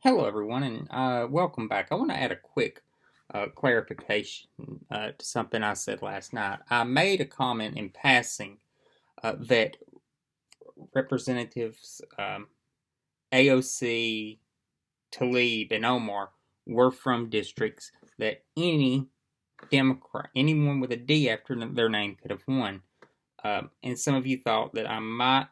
Hello, everyone, and welcome back. I want to add a quick clarification to something I said last night. I made a comment in passing that Representatives AOC, Tlaib, and Omar were from districts that any Democrat, anyone with a D after their name, could have won. And some of you thought that I might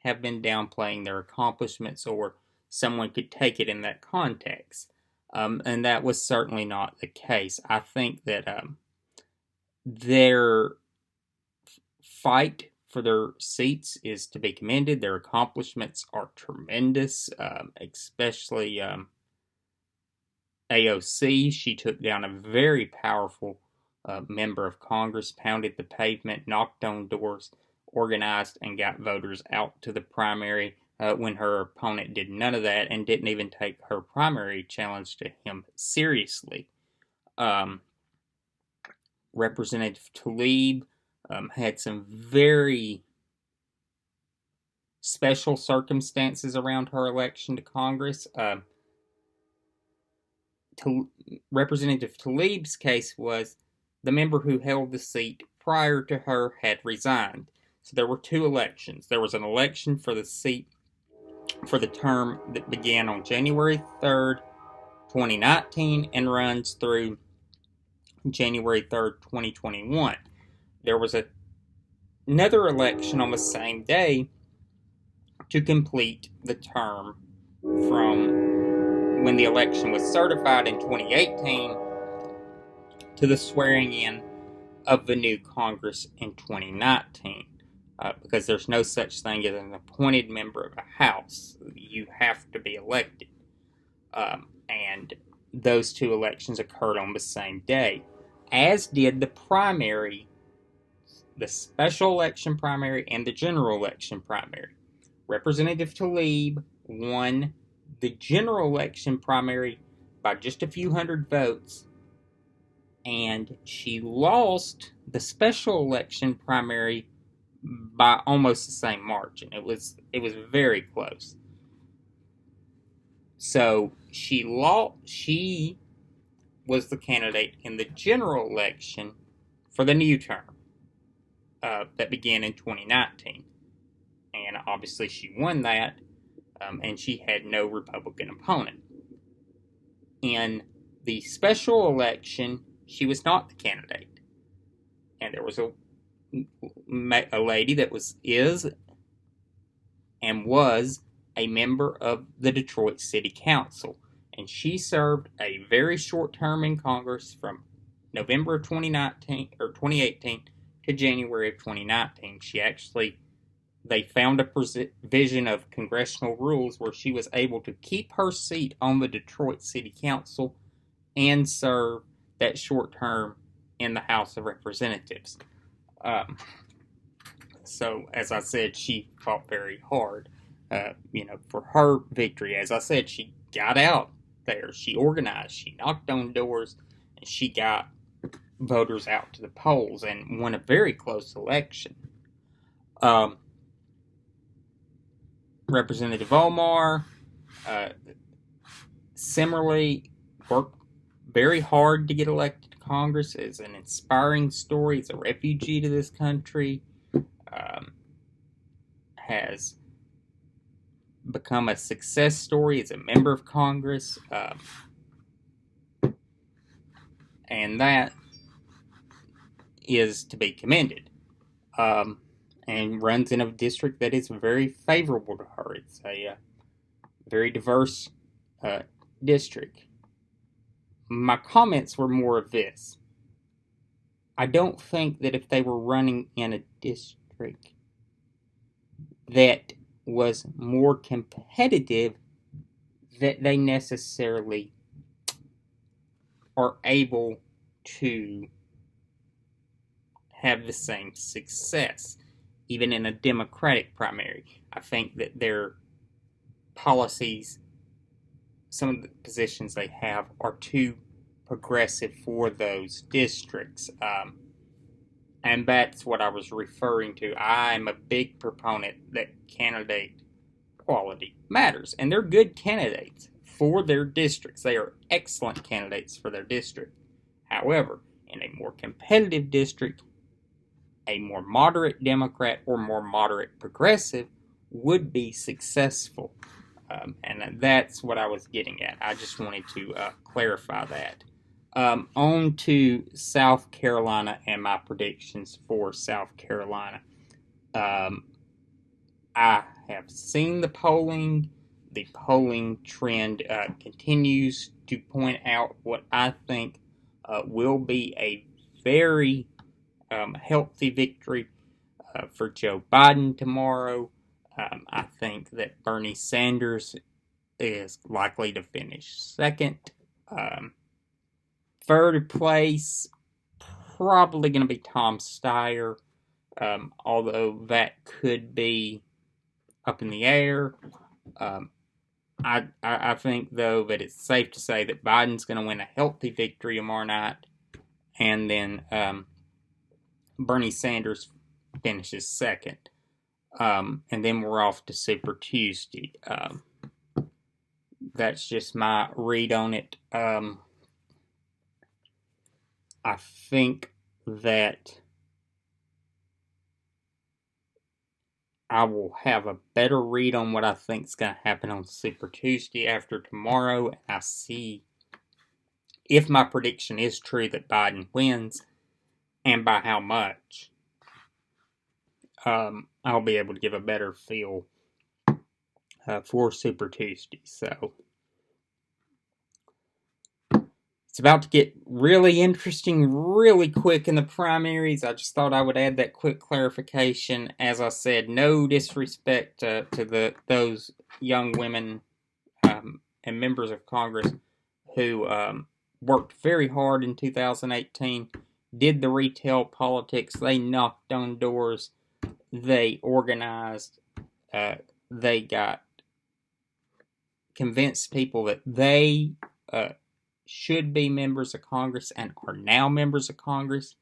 have been downplaying their accomplishments or someone could take it in that context. And that was certainly not the case. I think that their fight for their seats is to be commended. Their accomplishments are tremendous, especially AOC. She took down a very powerful member of Congress, pounded the pavement, knocked on doors, organized, and got voters out to the primary when her opponent did none of that and didn't even take her primary challenge to him seriously. Representative Tlaib had some very special circumstances around her election to Congress. Representative Tlaib's case was the member who held the seat prior to her had resigned. So there were two elections. There was an election for the seat for the term that began on January 3rd, 2019, and runs through January 3rd, 2021. There was another election on the same day to complete the term from when the election was certified in 2018 to the swearing in of the new Congress in 2019. Because there's no such thing as an appointed member of a House. You have to be elected. And those two elections occurred on the same day, as did the primary, the special election primary, and the general election primary. Representative Tlaib won the general election primary by just a few hundred votes, and she lost the special election primary by almost the same margin. It was very close. So she was the candidate in the general election for the new term that began in 2019, and obviously she won that, and she had no Republican opponent. In the special election, she was not the candidate, and there was a lady that is and was a member of the Detroit City Council, and she served a very short term in Congress from November of 2018 to January of 2019. They found a provision of congressional rules where she was able to keep her seat on the Detroit City Council and serve that short term in the House of Representatives. So, as I said, she fought very hard, for her victory. As I said, she got out there, she organized, she knocked on doors, and she got voters out to the polls and won a very close election. Representative Omar similarly worked very hard to get elected to Congress. It's an inspiring story. He's a refugee to this country. Has become a success story as a member of Congress. And that is to be commended. And runs in a district that is very favorable to her. It's a very diverse district. My comments were more of this. I don't think that if they were running in a district that was more competitive, that they necessarily are able to have the same success, even in a Democratic primary. I think that their policies, some of the positions they have, are too progressive for those districts. And that's what I was referring to. I'm a big proponent that candidate quality matters, and they're good candidates for their districts. They are excellent candidates for their district. However, in a more competitive district, a more moderate Democrat or more moderate progressive would be successful. And that's what I was getting at. I just wanted to clarify that. On to South Carolina and my predictions for South Carolina. I have seen the polling. The polling trend continues to point out what I think will be a very healthy victory for Joe Biden tomorrow. I think that Bernie Sanders is likely to finish second. Third place, probably going to be Tom Steyer, although that could be up in the air. I think, though, that it's safe to say that Biden's going to win a healthy victory tomorrow night, and then Bernie Sanders finishes second. And then we're off to Super Tuesday. That's just my read on it. I think that I will have a better read on what I think is going to happen on Super Tuesday after tomorrow. And I see if my prediction is true that Biden wins and by how much. I'll be able to give a better feel for Super Tuesday. So it's about to get really interesting really quick in the primaries. I just thought I would add that quick clarification. As I said, no disrespect to those young women and members of Congress who worked very hard in 2018, did the retail politics, they knocked on doors, they organized, they got convinced people that they should be members of Congress and are now members of Congress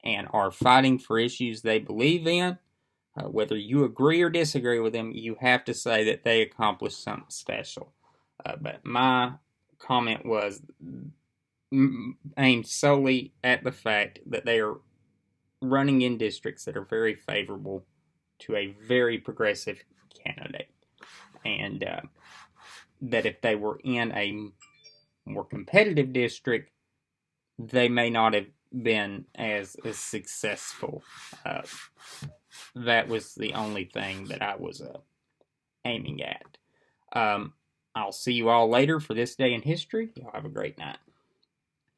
and are fighting for issues they believe in. Whether you agree or disagree with them, you have to say that they accomplished something special. But my comment was aimed solely at the fact that they are running in districts that are very favorable to a very progressive candidate. And that if they were in a more competitive district, they may not have been as successful. That was the only thing that I was aiming at. I'll see you all later for this day in history. Y'all have a great night.